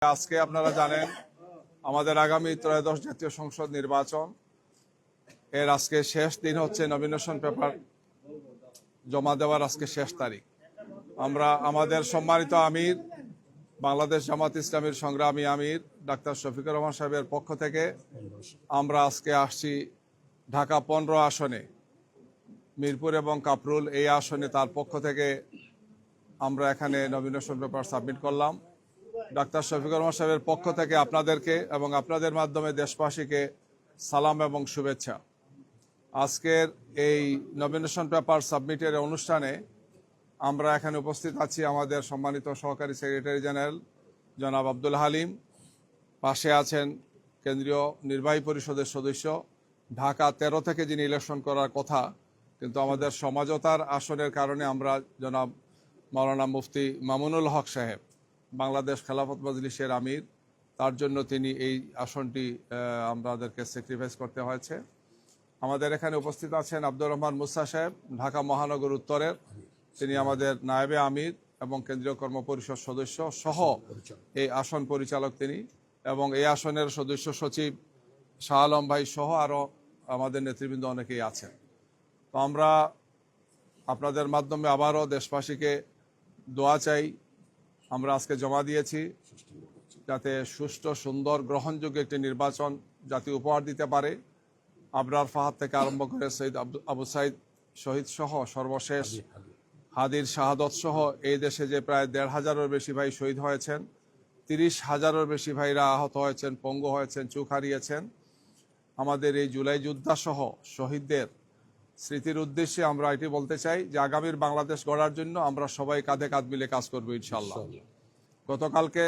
আজকে আপনারা জানেন আমাদের আগামী ত্রয়োদশ জাতীয় সংসদ নির্বাচন এর আজকে শেষ দিন হচ্ছে নমিনেশন পেপার জমা দেওয়ার আজকে শেষ তারিখ। আমরা আমাদের সম্মানিত আমির বাংলাদেশ জামাত ইসলামীর সংগ্রামী আমির ডাক্তার শফিকুর রহমান সাহেবের পক্ষ থেকে আমরা আজকে আসছি ঢাকা 15 আসনে, মিরপুর এবং কাপরুল এই আসনে তার পক্ষ থেকে আমরা এখানে নমিনেশন পেপার সাবমিট করলাম। ডাক্তার শফিকুর রহমান সাহেবের পক্ষ থেকে আপনাদেরকে এবং আপনাদের মাধ্যমে দেশবাসীকে সালাম এবং শুভেচ্ছা। আজকের এই নমিনেশন পেপার সাবমিটের অনুষ্ঠানে আমরা এখানে উপস্থিত আছি আমাদের সম্মানিত সহকারী সেক্রেটারি জেনারেল জনাব আব্দুল হালিম, পাশে আছেন কেন্দ্রীয় নির্বাহী পরিষদের সদস্য, ঢাকা 13 থেকে যিনি ইলেকশন করার কথা কিন্তু আমাদের সমঝোতার আসনের কারণে আমরা জনাব মাওলানা মুফতি মামুনুল হক সাহেব বাংলাদেশ খেলাফত মজলিসের আমির, তার জন্য তিনি এই আসনটি আমাদেরকে স্যাক্রিফাইস করতে হয়েছে। আমাদের এখানে উপস্থিত আছেন আব্দুর রহমান মুসা সাহেব, ঢাকা মহানগর উত্তরের, তিনি আমাদের নায়েবে আমির এবং কেন্দ্রীয় কর্মপরিষদ সদস্য সহ এই আসন পরিচালক তিনি, এবং এই আসনের সদস্য সচিব শাহ আলম ভাই সহ আরও আমাদের নেতৃবৃন্দ অনেকেই আছেন। তো আমরা আপনাদের মাধ্যমে আবারও দেশবাসীকে দোয়া চাই। আমরা আজকে জমা দিয়েছি যাতে সুষ্ঠু, সুন্দর, গ্রহণযোগ্য একটি নির্বাচন জাতি উপহার দিতে পারে। আবরার ফাহাদ থেকে আরম্ভ করে সৈয়দ আবু সাইদ শহীদ সহ সর্বশেষ হাদির শাহাদত সহ এই দেশে যে প্রায় 1,500-এর বেশি ভাই শহীদ হয়েছেন, 30,000-এর বেশি ভাইরা আহত হয়েছেন, পঙ্গু হয়েছেন, চোখ হারিয়েছেন। আমাদের এই জুলাই যোদ্ধা সহ শহীদদের স্মৃতির উদ্দেশ্যে আমরা এটি বলতে চাই যে আগামীর বাংলাদেশ গড়ার জন্য আমরা সবাই কাঁধে কাঁধ মিলে কাজ করবো ইনশাল্লাহ। গতকালকে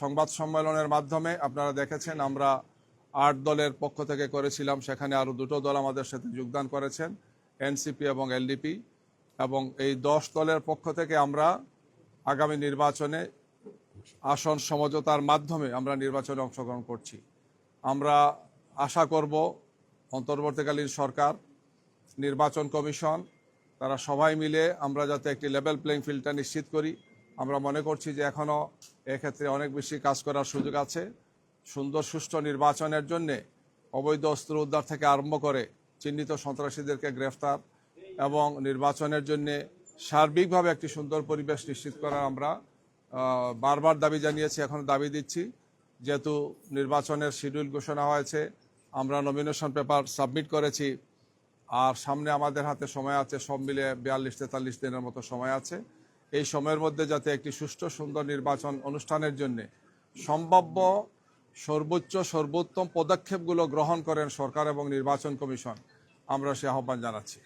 সংবাদ সম্মেলনের মাধ্যমে আপনারা দেখেছেন আমরা 8 দলের পক্ষ থেকে করেছিলাম, সেখানে আরও 2টো দল আমাদের সাথে যোগদান করেছেন, এনসিপি এবং এলডিপি, এবং এই 10 দলের পক্ষ থেকে আমরা আগামী নির্বাচনে আসন সমঝোতার মাধ্যমে আমরা নির্বাচনে অংশগ্রহণ করছি। আমরা আশা করব অন্তর্বর্তীকালীন সরকার, নির্বাচন কমিশন, তারা সবাই মিলে আমরা যাতে একটি লেভেল প্লেইং ফিল্ডটা নিশ্চিত করি। আমরা মনে করছি যে এখনও এক্ষেত্রে অনেক বেশি কাজ করার সুযোগ আছে। সুন্দর সুষ্ঠু নির্বাচনের জন্যে অবৈধ অস্ত্র উদ্ধার থেকে আরম্ভ করে চিহ্নিত সন্ত্রাসীদেরকে গ্রেফতার এবং নির্বাচনের জন্যে সার্বিকভাবে একটি সুন্দর পরিবেশ নিশ্চিত করার আমরা বারবার দাবি জানিয়েছি, এখন দাবি দিচ্ছি। যেহেতু নির্বাচনের শিডিউল ঘোষণা হয়েছে, আমরা নমিনেশন পেপার সাবমিট করেছি, আর সামনে আমাদের হাতে সময় আছে, সব মিলে 42-43 দিনের মতো সময় আছে। এই সময়ের মধ্যে যাতে একটি সুষ্ঠু সুন্দর নির্বাচন অনুষ্ঠানের জন্য সম্ভাব্য সর্বোত্তম পদক্ষেপগুলো গ্রহণ করেন সরকার এবং নির্বাচন কমিশন, আমরা সে আহ্বান জানাচ্ছি।